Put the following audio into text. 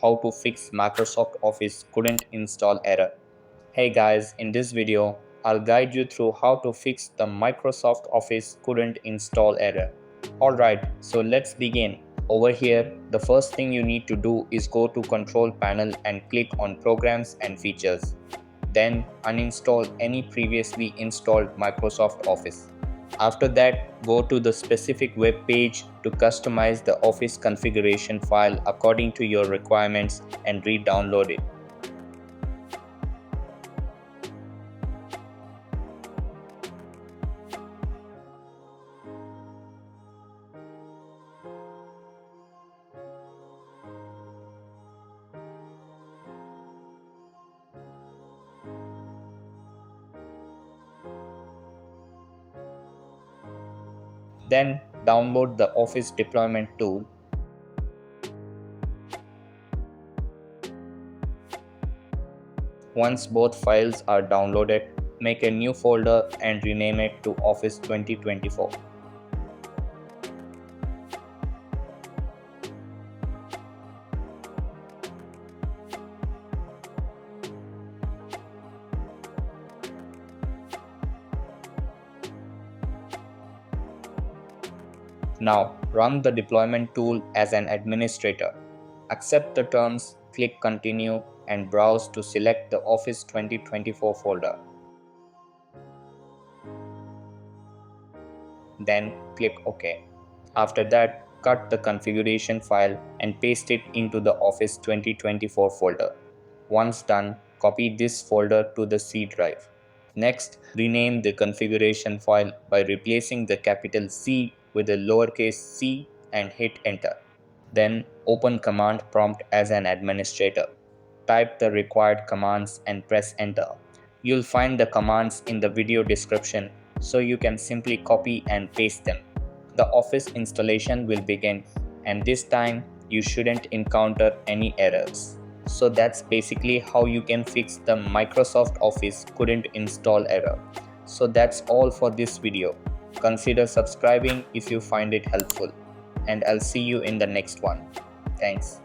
how to fix Microsoft Office couldn't install error. Hey guys, in this video, I'll guide you through how to fix the Microsoft Office couldn't install error. Alright, so let's begin. Over here, the first thing you need to do is go to Control Panel and click on Programs and Features. Then uninstall any previously installed Microsoft Office. After that, go to the specific web page to customize the Office configuration file according to your requirements and re-download it. Then download the Office deployment tool. Once both files are downloaded, make a new folder and rename it to Office 2024. Now run the deployment tool as an administrator. Accept the terms, click Continue and browse to select the Office 2024 folder. Then click OK. After that, cut the configuration file and paste it into the Office 2024 folder. Once done, copy this folder to the C drive. Next, rename the configuration file by replacing the capital C with a lowercase c and hit enter. Then open command prompt as an administrator. Type the required commands and press enter. You'll find the commands in the video description, so you can simply copy and paste them. The Office installation will begin, and this time you shouldn't encounter any errors. So that's basically how you can fix the Microsoft Office couldn't install error. So that's all for this video. Consider subscribing if you find it helpful, and I'll see you in the next one. Thanks.